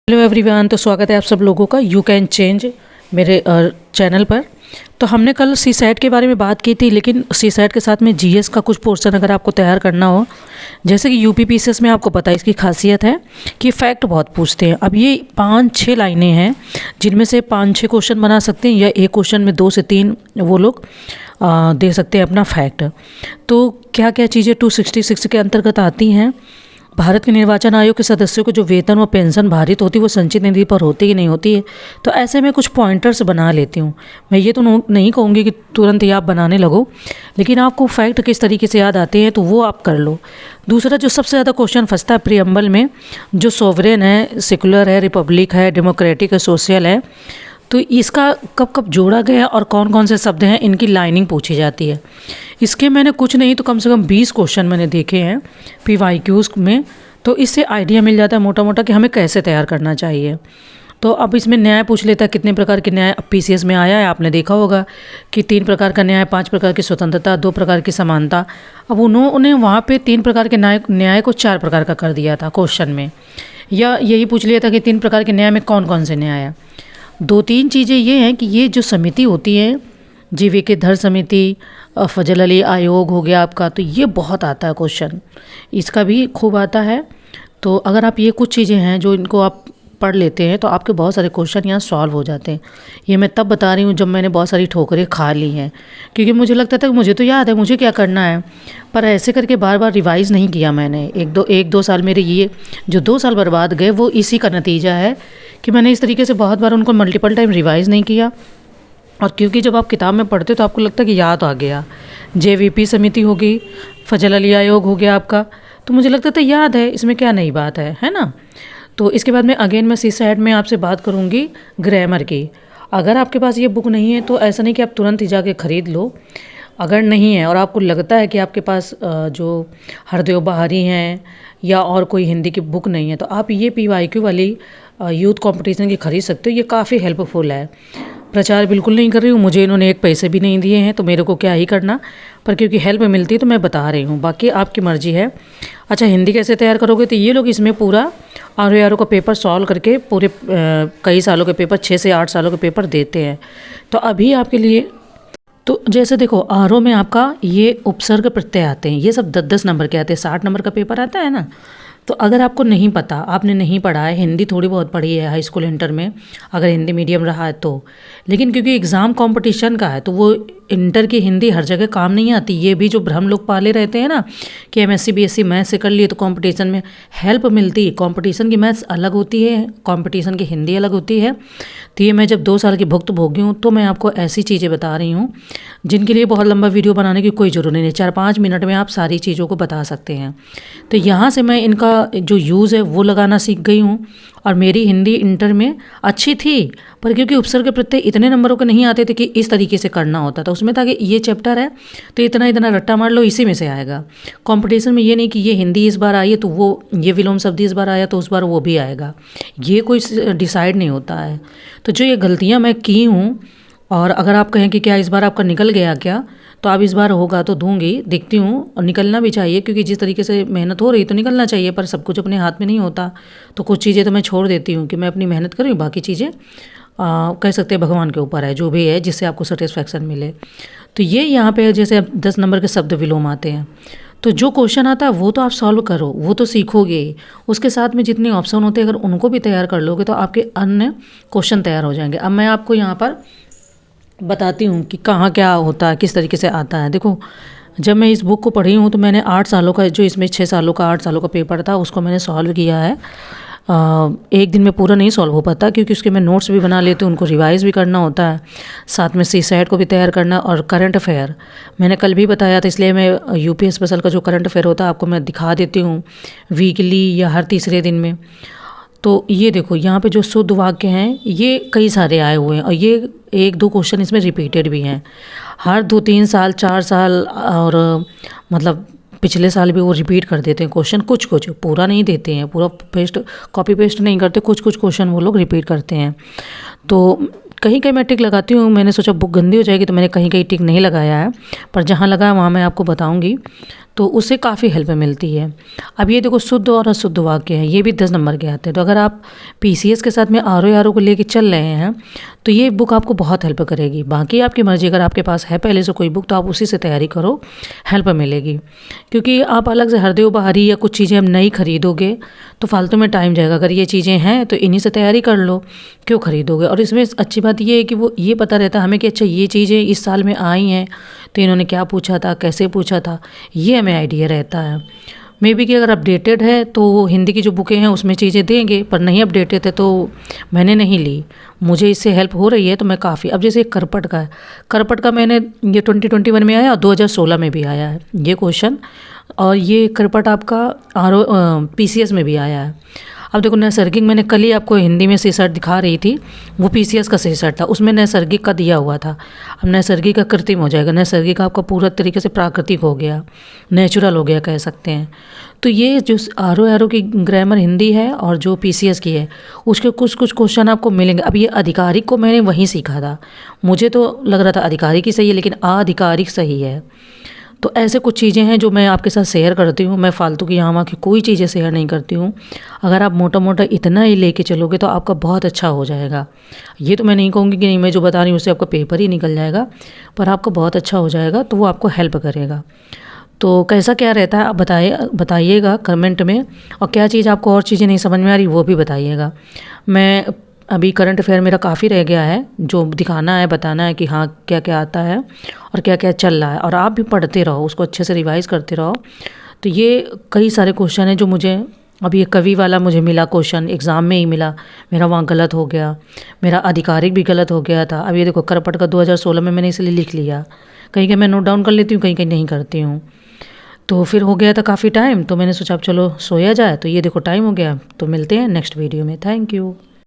Hello everyone, तो स्वागत है आप सब लोगों का यू कैन चेंज मेरे चैनल पर। तो हमने कल सी सैट के बारे में बात की थी, लेकिन सी सैट के साथ में जीएस का कुछ पोर्शन अगर आपको तैयार करना हो, जैसे कि यूपी पीसीएस में आपको पता है इसकी खासियत है कि फैक्ट बहुत पूछते हैं। अब ये 5-6 लाइनें हैं जिनमें से 5-6 क्वेश्चन बना सकते हैं, या एक क्वेश्चन में 2 से 3 वो लोग दे सकते हैं अपना फैक्ट। तो क्या क्या चीज़ें 266 के अंतर्गत आती हैं। भारत के निर्वाचन आयोग के सदस्यों को जो वेतन व पेंशन भारित होती है वो संचित निधि पर होती कि नहीं होती है। तो ऐसे में कुछ पॉइंटर्स बना लेती हूँ। मैं ये तो नहीं कहूँगी कि तुरंत ही आप बनाने लगो, लेकिन आपको फैक्ट किस तरीके से याद आते हैं तो वो आप कर लो। दूसरा जो सबसे ज़्यादा क्वेश्चन फंसता है प्रीएम्बल में, जो सॉवरेन है, सेकुलर है, रिपब्लिक है, डेमोक्रेटिक है, सोशल है, तो इसका कब कब जोड़ा गया और कौन कौन से शब्द हैं, इनकी लाइनिंग पूछी जाती है। इसके मैंने कुछ नहीं तो कम से कम 20 क्वेश्चन मैंने देखे हैं पीवाईक्यूज़ में, तो इससे आइडिया मिल जाता है मोटा मोटा कि हमें कैसे तैयार करना चाहिए। तो अब इसमें न्याय पूछ लेता है, कितने प्रकार के न्याय पीसीएस में आया है। आपने देखा होगा कि 3 प्रकार का न्याय, 5 प्रकार की स्वतंत्रता, 2 प्रकार की समानता। अब उन्होंने वहाँ पे 3 प्रकार के न्याय को 4 प्रकार का कर दिया था क्वेश्चन में, या यही पूछ लिया था कि 3 प्रकार के न्याय में कौन कौन से न्याय है। 2-3 चीज़ें ये हैं कि ये जो समिति होती है, जीवीके धर समिति, फजल अली आयोग हो गया आपका, तो ये बहुत आता है क्वेश्चन, इसका भी खूब आता है। तो अगर आप ये कुछ चीज़ें हैं जो इनको आप पढ़ लेते हैं तो आपके बहुत सारे क्वेश्चन यहाँ सॉल्व हो जाते हैं। ये मैं तब बता रही हूँ जब मैंने बहुत सारी ठोकरें खा ली हैं, क्योंकि मुझे लगता था कि मुझे तो याद है मुझे क्या करना है, पर ऐसे करके बार बार रिवाइज़ नहीं किया मैंने। एक दो साल मेरे ये जो 2 साल बर्बाद गए वो इसी का नतीजा है कि मैंने इस तरीके से बहुत बार उनको मल्टीपल टाइम रिवाइज़ नहीं किया। और क्योंकि जब आप किताब में पढ़ते तो आपको लगता है कि याद आ गया, जेवीपी समिति हो गई, फजल अली आयोग हो गया आपका, तो मुझे लगता था याद है, इसमें क्या नई बात है ना। तो इसके बाद में अगेन मैं सी सैट में आपसे बात करूँगी ग्रामर की। अगर आपके पास ये बुक नहीं है तो ऐसा नहीं कि आप तुरंत ही जाके ख़रीद लो। अगर नहीं है और आपको लगता है कि आपके पास जो हरदेव बहारी हैं या और कोई हिंदी की बुक नहीं है, तो आप ये पीवाईक्यू वाली यूथ कंपटीशन की खरीद सकते हो। ये काफ़ी हेल्पफुल है। प्रचार बिल्कुल नहीं कर रही हूँ, मुझे इन्होंने एक पैसे भी नहीं दिए हैं तो मेरे को क्या ही करना, पर क्योंकि हेल्प मिलती है तो मैं बता रही हूँ, बाकी आपकी मर्ज़ी है। अच्छा, हिंदी कैसे तैयार करोगे, तो ये लोग इसमें पूरा आर का पेपर सॉल्व करके पूरे कई सालों के पेपर, 6 से 8 सालों के पेपर देते हैं। तो अभी आपके लिए तो जैसे देखो आर में आपका ये उपसर्ग प्रत्यय आते हैं, ये सब 10-10 नंबर के आते हैं। 60 नंबर का पेपर आता है ना। तो अगर आपको नहीं पता, आपने नहीं पढ़ा है, हिंदी थोड़ी बहुत पढ़ी है हाई स्कूल इंटर में, अगर हिंदी मीडियम रहा है तो, लेकिन क्योंकि एग्ज़ाम कंपटीशन का है तो वो इंटर की हिंदी हर जगह काम नहीं आती। ये भी जो भ्रम लोग पाले रहते हैं ना कि एमएससी बीएससी मैथ्स से कर लिए तो कंपटीशन में हेल्प मिलती है। कंपटीशन की मैथ्स अलग होती है, कंपटीशन की हिंदी अलग होती है। तो ये मैं जब 2 साल की भुक्त भोगी हूँ तो मैं आपको ऐसी चीज़ें बता रही हूँ जिनके लिए बहुत लंबा वीडियो बनाने की कोई ज़रूरत नहीं, 4-5 मिनट में आप सारी चीज़ों को बता सकते हैं। तो यहाँ से मैं इनका जो यूज़ है वो लगाना सीख गई हूँ। और मेरी हिंदी इंटर में अच्छी थी, पर क्योंकि उपसर्ग प्रत्यय इतने नंबरों के नहीं आते थे कि इस तरीके से करना होता था। उसमें था कि ये चैप्टर है तो इतना इतना रट्टा मार लो, इसी में से आएगा। कंपटीशन में ये नहीं कि ये हिंदी इस बार आई है तो वो ये विलोम शब्द इस बार आया तो उस बार वो भी आएगा, ये कोई डिसाइड नहीं होता है। तो जो ये गलतियाँ मैं की हूँ, और अगर आप कहें कि क्या इस बार आपका निकल गया क्या, तो आप इस बार होगा तो दूंगी, देखती हूँ। और निकलना भी चाहिए क्योंकि जिस तरीके से मेहनत हो रही तो निकलना चाहिए, पर सब कुछ अपने हाथ में नहीं होता। तो कुछ चीज़ें तो मैं छोड़ देती हूँ कि मैं अपनी मेहनत करूँ, बाकी चीज़ें कह सकते हैं भगवान के ऊपर है, जो भी है जिससे आपको सेटिस्फेक्शन मिले। तो ये यहाँ पे जैसे 10 नंबर के शब्द विलोम आते हैं, तो जो क्वेश्चन आता है वो तो आप सॉल्व करो, वो तो सीखोगे। उसके साथ में जितने ऑप्शन होते हैं अगर उनको भी तैयार कर लोगे तो आपके अन्य क्वेश्चन तैयार हो जाएंगे। अब मैं आपको यहाँ पर बताती हूँ कि कहाँ क्या होता है, किस तरीके से आता है। देखो, जब मैं इस बुक को पढ़ी हूँ तो मैंने 8 सालों का, जो इसमें 6 सालों का 8 सालों का पेपर था, उसको मैंने सॉल्व किया है। एक दिन में पूरा नहीं सॉल्व हो पाता क्योंकि उसके मैं नोट्स भी बना लेती हूँ, उनको रिवाइज़ भी करना होता है, साथ में सी सैट को भी तैयार करना। और करंट अफेयर मैंने कल भी बताया था, इसलिए मैं यूपी स्पेशल का जो करंट अफेयर होता है आपको मैं दिखा देती हूँ वीकली या हर तीसरे दिन में। तो ये देखो यहाँ पे जो शुद्ध वाक्य हैं ये कई सारे आए हुए हैं, और ये 1-2 क्वेश्चन इसमें रिपीटेड भी हैं। हर 2-3 साल 4 साल और मतलब पिछले साल भी वो रिपीट कर देते हैं क्वेश्चन। कुछ कुछ पूरा नहीं देते हैं, पूरा कॉपी पेस्ट नहीं करते, कुछ कुछ क्वेश्चन वो लोग रिपीट करते हैं। तो कहीं कहीं मैं टिक लगाती हूँ, मैंने सोचा बुक गंदी हो जाएगी तो मैंने कहीं कहीं टिक नहीं लगाया है, पर जहाँ लगा वहाँ मैं आपको बताऊँगी। तो उससे काफ़ी हेल्प मिलती है। अब ये देखो शुद्ध और अशुद्ध वाक्य है, ये भी 10 नंबर के आते हैं। तो अगर आप पीसीएस के साथ में आर को लेके चल रहे हैं तो ये बुक आपको बहुत हेल्प करेगी। बाकी आपकी मर्ज़ी, अगर आपके पास है पहले से कोई बुक तो आप उसी से तैयारी करो, हेल्प मिलेगी। क्योंकि आप अलग से हरदेव बहारी या कुछ चीज़ें हम नई खरीदोगे तो फालतू में टाइम जाएगा। अगर ये चीज़ें हैं तो इन्हीं से तैयारी कर लो, क्यों खरीदोगे। और इसमें अच्छी बात ये है कि वो ये पता रहता है हमें कि अच्छा ये चीज़ें इस साल में आई हैं तो इन्होंने क्या पूछा था, कैसे पूछा था, ये हमें आइडिया रहता है। मे बी कि अगर अपडेटेड है तो वो हिंदी की जो बुकें हैं उसमें चीज़ें देंगे, पर नहीं अपडेटेड है तो मैंने नहीं ली। मुझे इससे हेल्प हो रही है तो मैं काफ़ी, अब जैसे करपट का है, करपट का मैंने ये 2021 में आया और 2016 में भी आया है ये क्वेश्चन, और ये करपट आपका पीसीएस में भी आया है। अब देखो नैसर्गिक, मैंने कल ही आपको हिंदी में सीसेट दिखा रही थी, वो पीसीएस का सीसेट था, उसमें नैसर्गिक का दिया हुआ था। अब नैसर्गिक का कृत्रिम हो जाएगा, नैसर्गिक आपका पूरा तरीके से प्राकृतिक हो गया, नेचुरल हो गया कह सकते हैं। तो ये जो आर की ग्रामर हिंदी है और जो पीसीएस की है उसके कुछ कुछ क्वेश्चन आपको मिलेंगे। अब ये आधिकारिक को मैंने वहीं सीखा था, मुझे तो लग रहा था आधिकारिक ही सही है लेकिन आधिकारिक सही है। तो ऐसे कुछ चीज़ें हैं जो मैं आपके साथ शेयर करती हूँ। मैं फालतू की यहाँ वहाँ की कोई चीज़ें शेयर नहीं करती हूँ। अगर आप मोटा मोटा इतना ही लेके चलोगे तो आपका बहुत अच्छा हो जाएगा। ये तो मैं नहीं कहूँगी कि नहीं, मैं जो बता रही हूँ उससे आपका पेपर ही निकल जाएगा, पर आपका बहुत अच्छा हो जाएगा, तो वो आपको हेल्प करेगा। तो कैसा क्या रहता है आप बताइएगा कमेंट में, और क्या चीज़ आपको और चीज़ें नहीं समझ में आ रही वो भी बताइएगा। मैं अभी करंट अफेयर मेरा काफ़ी रह गया है, जो दिखाना है बताना है कि हाँ क्या क्या आता है और क्या क्या चल रहा है, और आप भी पढ़ते रहो, उसको अच्छे से रिवाइज़ करते रहो। तो ये कई सारे क्वेश्चन हैं जो मुझे, अब ये कवि वाला मुझे मिला क्वेश्चन, एग्ज़ाम में ही मिला, मेरा वहाँ गलत हो गया, मेरा आधिकारिक भी गलत हो गया था। अब ये देखो करपट का 2016 में मैंने इसलिए लिख लिया, कहीं कहीं मैं नोट डाउन कर लेती हूँ, कहीं कहीं नहीं करती हूँ। तो फिर हो गया था काफ़ी टाइम, तो मैंने सोचा अब चलो सोया जाए, तो ये देखो टाइम हो गया। तो मिलते हैं नेक्स्ट वीडियो में, थैंक यू।